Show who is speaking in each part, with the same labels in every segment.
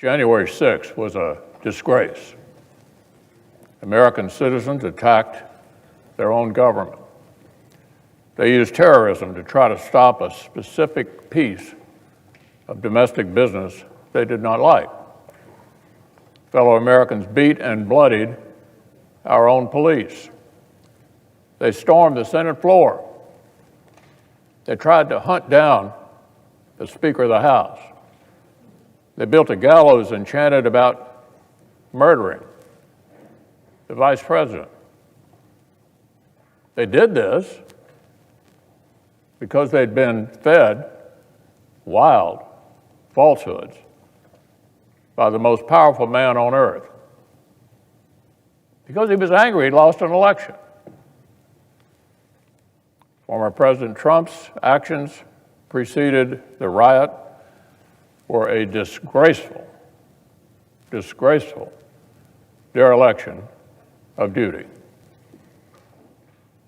Speaker 1: January 6th was a disgrace. American citizens attacked their own government. They used terrorism to try to stop a specific piece of domestic business they did not like. Fellow Americans beat and bloodied our own police. They stormed the Senate floor. They tried to hunt down the Speaker of the House. They built a gallows and chanted about murdering the Vice President. They did this because they'd been fed wild falsehoods by the most powerful man on earth. Because he was angry he'd lost an election. Former President Trump's actions preceded the riot were a disgraceful dereliction of duty.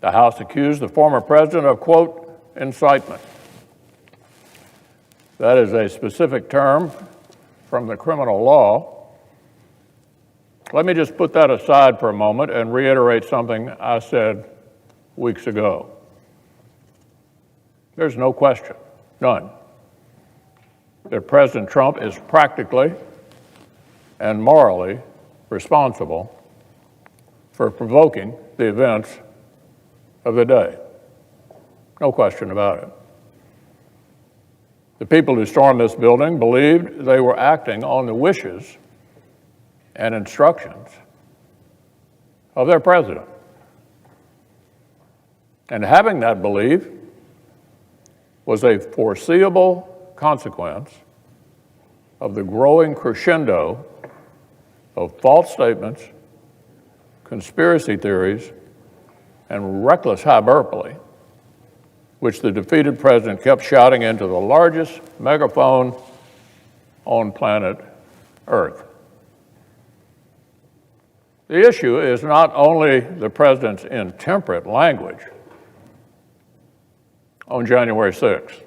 Speaker 1: The House accused the former president of, quote, incitement. That is a specific term from the criminal law. Let me just put that aside for a moment and reiterate something I said weeks ago. There's no question, none, that President Trump is practically and morally responsible for provoking the events of the day. No question about it. The people who stormed this building believed they were acting on the wishes and instructions of their president. And having that belief was a foreseeable consequence of the growing crescendo of false statements, conspiracy theories, and reckless hyperbole, which the defeated president kept shouting into the largest megaphone on planet Earth. The issue is not only the president's intemperate language on January 6th.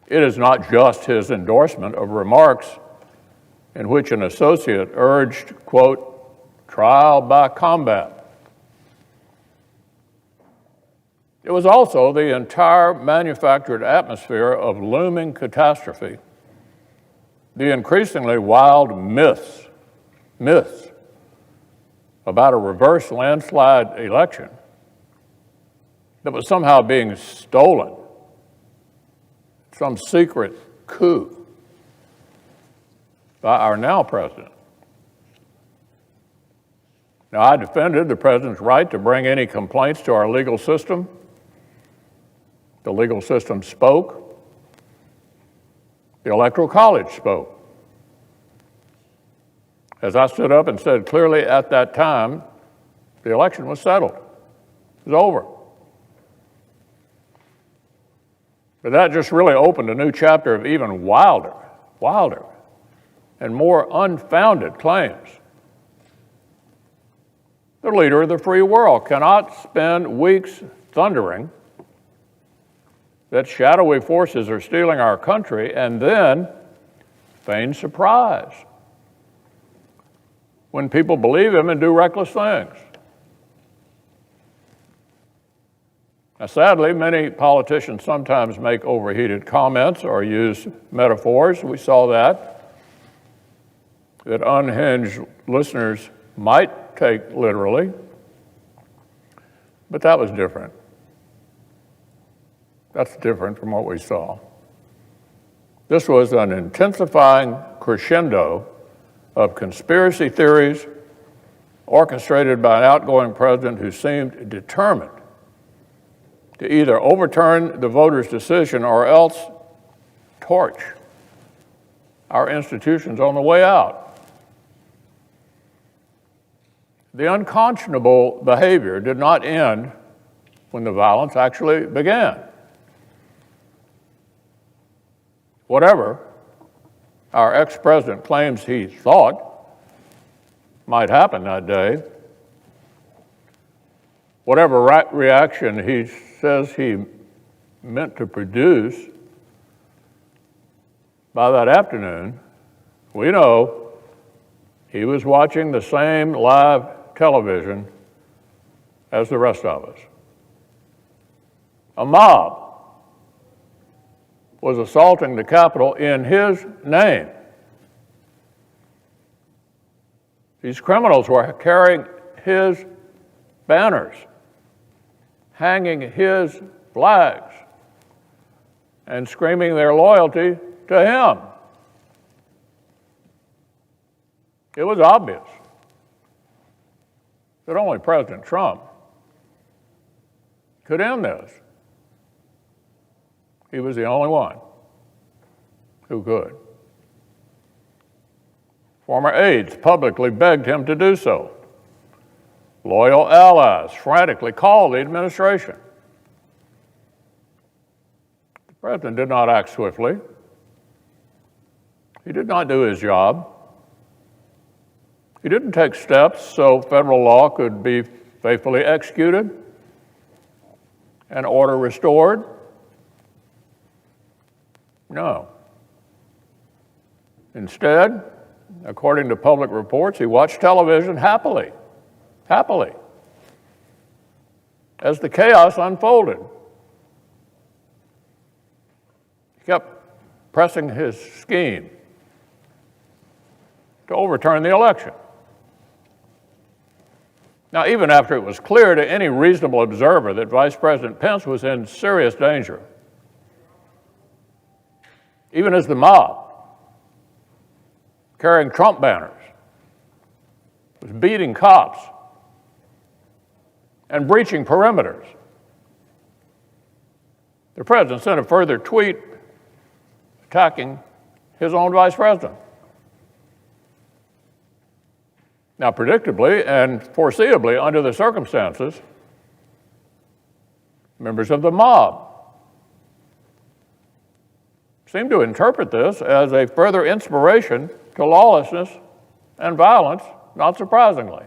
Speaker 1: It is not just his endorsement of remarks in which an associate urged, quote, trial by combat. It was also the entire manufactured atmosphere of looming catastrophe, the increasingly wild myths about a reverse landslide election that was somehow being stolen, some secret coup by our now president. Now, I defended the president's right to bring any complaints to our legal system. The legal system spoke. The Electoral College spoke. As I stood up and said clearly at that time, the election was settled. It was over. But that just really opened a new chapter of even wilder, and more unfounded claims. The leader of the free world cannot spend weeks thundering that shadowy forces are stealing our country and then feign surprise when people believe him and do reckless things. Now, sadly, many politicians sometimes make overheated comments or use metaphors. We saw that unhinged listeners might take literally, but that was different. That's different from what we saw. This was an intensifying crescendo of conspiracy theories orchestrated by an outgoing president who seemed determined to either overturn the voters' decision or else torch our institutions on the way out. The unconscionable behavior did not end when the violence actually began. Whatever our ex-president claims he thought might happen that day, whatever reaction he says he meant to produce, by that afternoon, We know he was watching the same live television as the rest of us. A mob was assaulting the Capitol in his name. These criminals were carrying his banners, hanging his flags, and screaming their loyalty to him. It was obvious that only President Trump could end this. He was the only one who could. Former aides publicly begged him to do so. Loyal allies frantically called the administration. The president did not act swiftly. He did not do his job. He didn't take steps so federal law could be faithfully executed and order restored. No. Instead, according to public reports, he watched television happily, as the chaos unfolded. He kept pressing his scheme to overturn the election. Now, even after it was clear to any reasonable observer that Vice President Pence was in serious danger, even as the mob, carrying Trump banners, was beating cops and breaching perimeters, the president sent a further tweet attacking his own vice president. Now, predictably and foreseeably under the circumstances, members of the mob seem to interpret this as a further inspiration to lawlessness and violence, not surprisingly.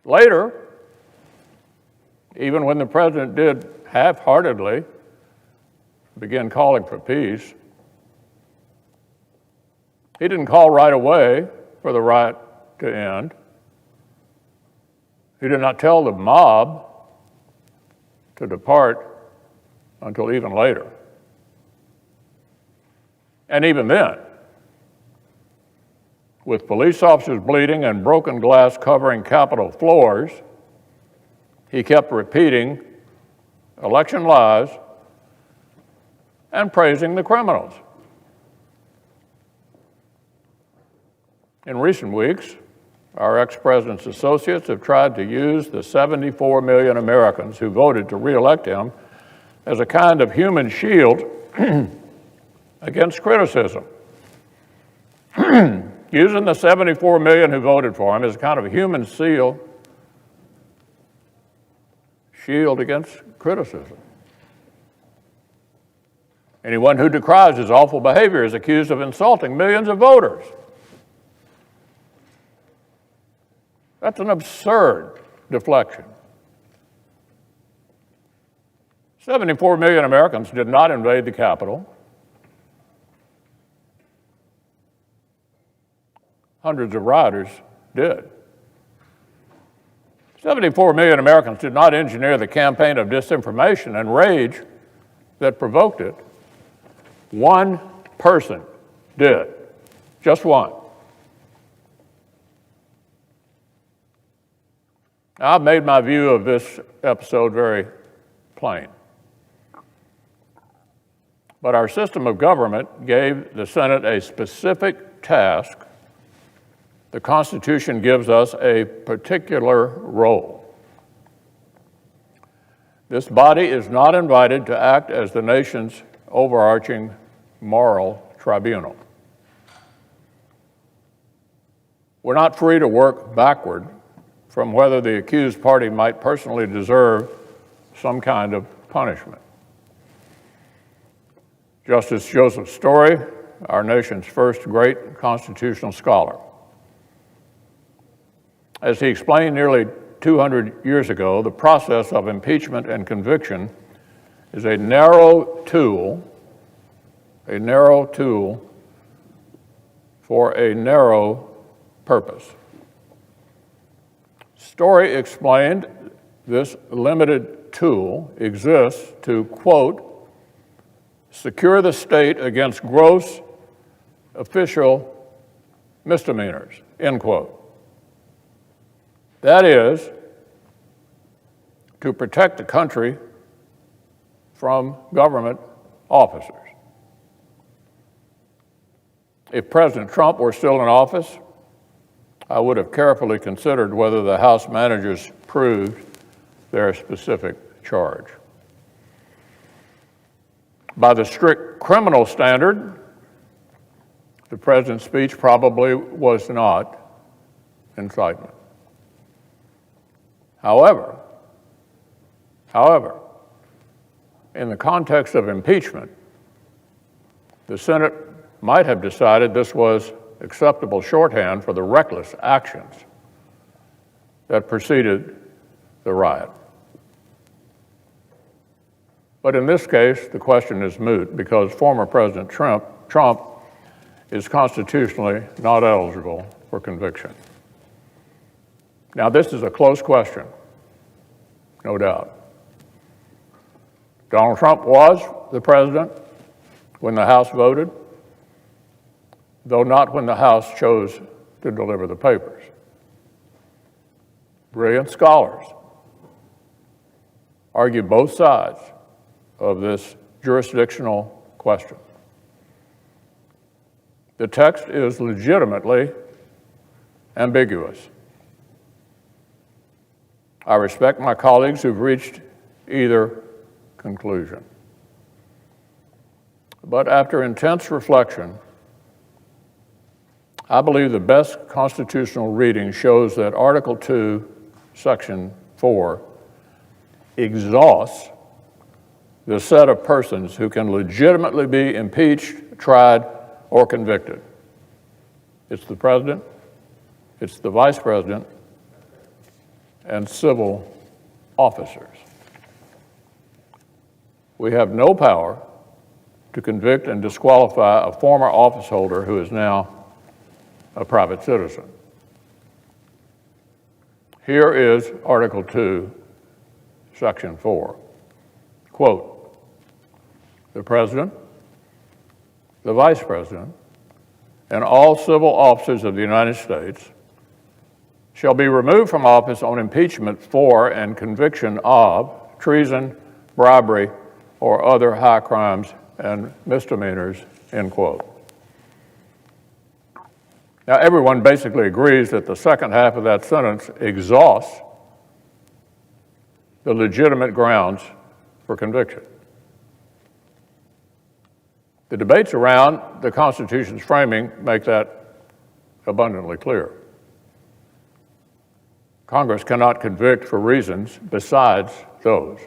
Speaker 1: Later, even when the president did half-heartedly begin calling for peace, he didn't call right away for the riot to end. He did not tell the mob to depart until even later. And even then, with police officers bleeding and broken glass covering Capitol floors, he kept repeating election lies and praising the criminals. In recent weeks, our ex-president's associates have tried to use the 74 million Americans who voted to re-elect him as a kind of human shield against criticism. Using the 74 million who voted for him as a kind of a human shield against criticism. Anyone who decries his awful behavior is accused of insulting millions of voters. That's an absurd deflection. 74 million Americans did not invade the Capitol. Hundreds of rioters did. 74 million Americans did not engineer the campaign of disinformation and rage that provoked it. One person did. Just one. Now, I've made my view of this episode very plain. But our system of government gave the Senate a specific task. The Constitution gives us a particular role. This body is not invited to act as the nation's overarching moral tribunal. We're not free to work backward from whether the accused party might personally deserve some kind of punishment. Justice Joseph Story, our nation's first great constitutional scholar, as he explained nearly 200 years ago, the process of impeachment and conviction is a narrow tool a narrow tool for a narrow purpose. Story explained this limited tool exists to, quote, secure the state against gross official misdemeanors, end quote. That is, to protect the country from government officers. If President Trump were still in office, I would have carefully considered whether the House managers proved their specific charge. By the strict criminal standard, the president's speech probably was not incitement. However, in the context of impeachment, the Senate might have decided this was acceptable shorthand for the reckless actions that preceded the riot. But in this case, the question is moot because former President Trump is constitutionally not eligible for conviction. Now, this is a close question, no doubt. Donald Trump was the president when the House voted, though not when the House chose to deliver the papers. Brilliant scholars argue both sides of this jurisdictional question. The text is legitimately ambiguous. I respect my colleagues who've reached either conclusion. But after intense reflection, I believe the best constitutional reading shows that Article 2, Section 4, exhausts the set of persons who can legitimately be impeached, tried, or convicted. It's the president, it's the vice president, and civil officers. We have no power to convict and disqualify a former office holder who is now a private citizen. Here is Article 2, Section 4. Quote, the president, the vice president, and all civil officers of the United States shall be removed from office on impeachment for and conviction of treason, bribery, or other high crimes and misdemeanors, end quote. Now, everyone basically agrees that the second half of that sentence exhausts the legitimate grounds for conviction. The debates around the Constitution's framing make that abundantly clear. Congress cannot convict for reasons besides those.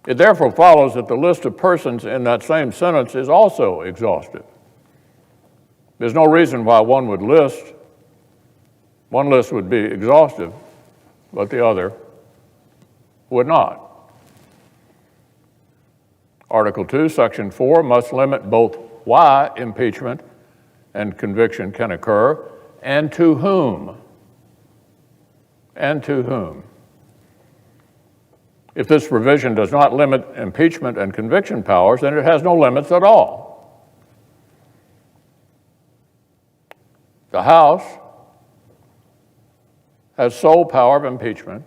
Speaker 1: It therefore follows that the list of persons in that same sentence is also exhaustive. There's no reason why one list would be exhaustive, but the other would not. Article 2, Section 4 must limit both why impeachment and conviction can occur and to whom. And to whom. If this provision does not limit impeachment and conviction powers, then it has no limits at all. The House has sole power of impeachment,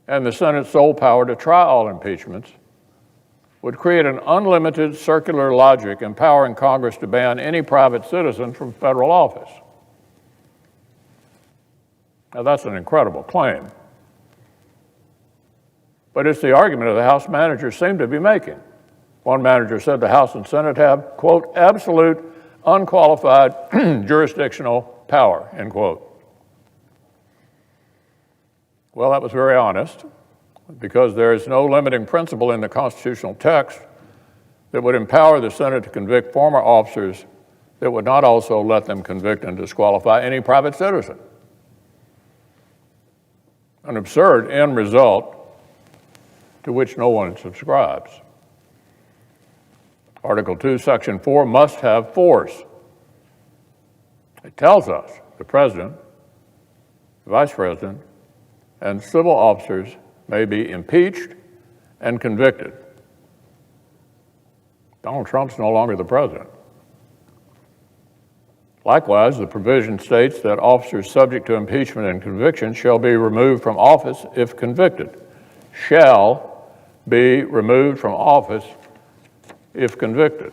Speaker 1: and the Senate's sole power to try all impeachments would create an unlimited circular logic empowering Congress to ban any private citizen from federal office. Now, that's an incredible claim. But it's the argument that the House managers seem to be making. One manager said the House and Senate have, quote, absolute, unqualified jurisdictional power, end quote. Well, that was very honest, because there is no limiting principle in the constitutional text that would empower the Senate to convict former officers that would not also let them convict and disqualify any private citizen. An absurd end result to which no one subscribes. Article 2, Section 4 must have force. It tells us the President, the Vice President, and civil officers may be impeached and convicted. Donald Trump's no longer the President. Likewise, the provision states that officers subject to impeachment and conviction shall be removed from office if convicted. Shall be removed from office if convicted.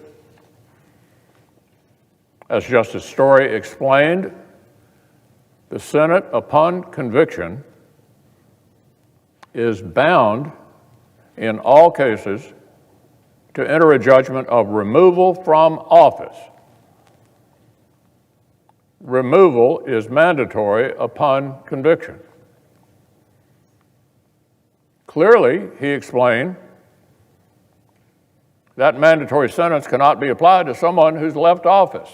Speaker 1: As Justice Story explained, the Senate, upon conviction, is bound in all cases to enter a judgment of removal from office. Removal is mandatory upon conviction. Clearly, he explained, that mandatory sentence cannot be applied to someone who's left office.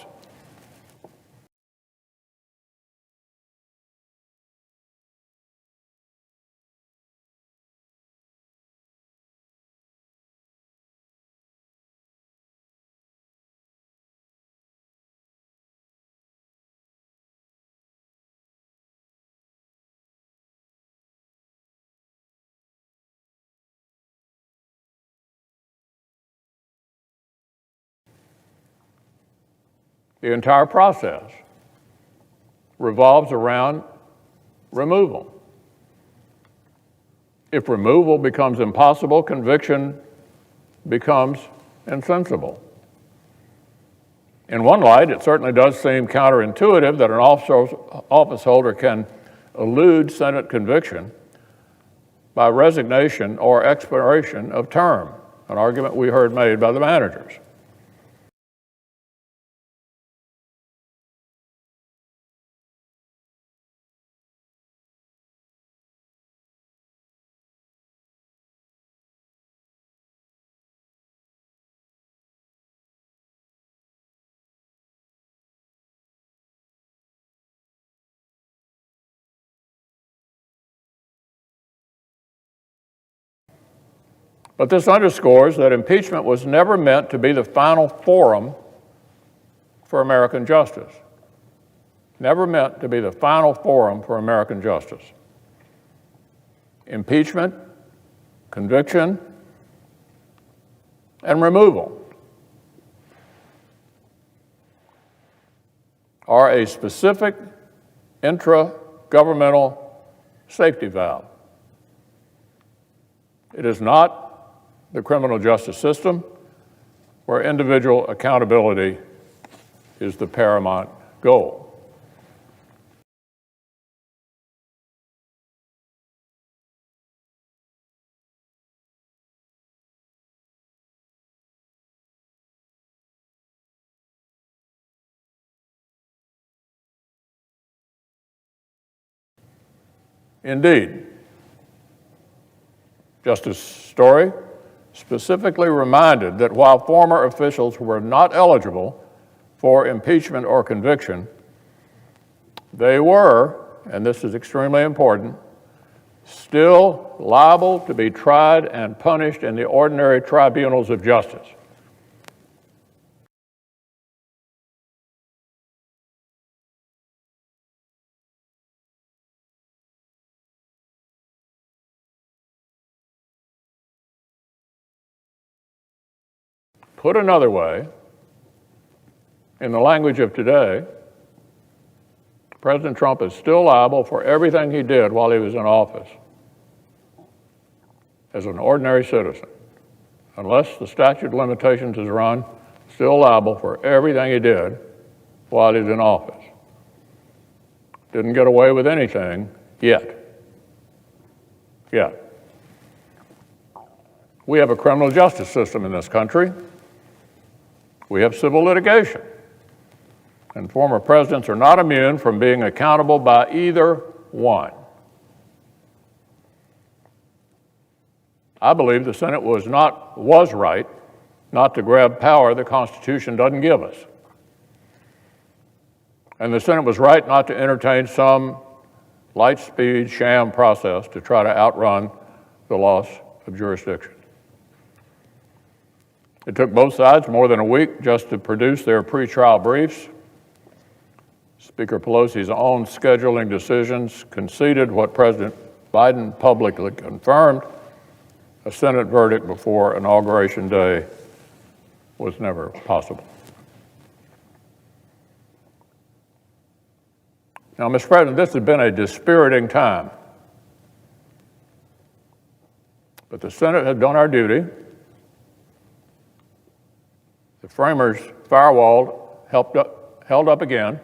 Speaker 1: The entire process revolves around removal. If removal becomes impossible, conviction becomes insensible. In one light, it certainly does seem counterintuitive that an office holder can elude Senate conviction by resignation or expiration of term, an argument we heard made by the managers. But this underscores that impeachment was never meant to be the final forum for American justice. Never meant to be the final forum for American justice. Impeachment, conviction, and removal are a specific intra-governmental safety valve. It is not the criminal justice system, where individual accountability is the paramount goal. Indeed, Justice Story specifically reminded that while former officials were not eligible for impeachment or conviction, they were, and this is extremely important, still liable to be tried and punished in the ordinary tribunals of justice. Put another way, in the language of today, President Trump is still liable for everything he did while he was in office as an ordinary citizen. Unless the statute of limitations is run, still liable for everything he did while he was in office. Didn't get away with anything yet. Yet. We have a criminal justice system in this country. We have civil litigation. And former presidents are not immune from being accountable by either one. I believe the Senate was right not to grab power the Constitution doesn't give us. And the Senate was right not to entertain some light-speed sham process to try to outrun the loss of jurisdiction. It took both sides more than a week just to produce their pretrial briefs. Speaker Pelosi's own scheduling decisions conceded what President Biden publicly confirmed: a Senate verdict before Inauguration Day was never possible. Now, Mr. President, this has been a dispiriting time. But the Senate has done our duty. The framers' firewall held up again.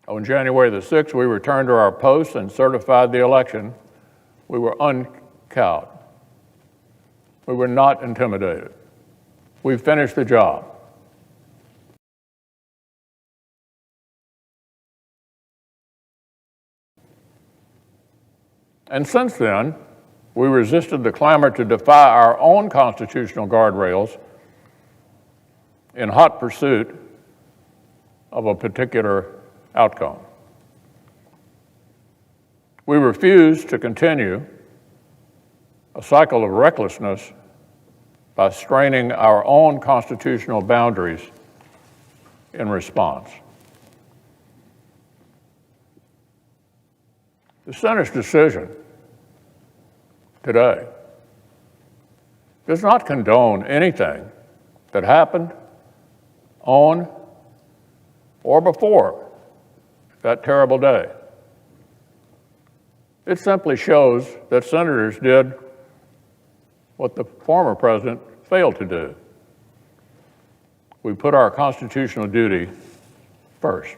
Speaker 1: On January the 6th, we returned to our posts and certified the election. We were uncowed. We were not intimidated. We finished the job. And since then, we resisted the clamor to defy our own constitutional guardrails in hot pursuit of a particular outcome. We refuse to continue a cycle of recklessness by straining our own constitutional boundaries in response. The Senate's decision today does not condone anything that happened on or before that terrible day. It simply shows that senators did what the former president failed to do. We put our constitutional duty first.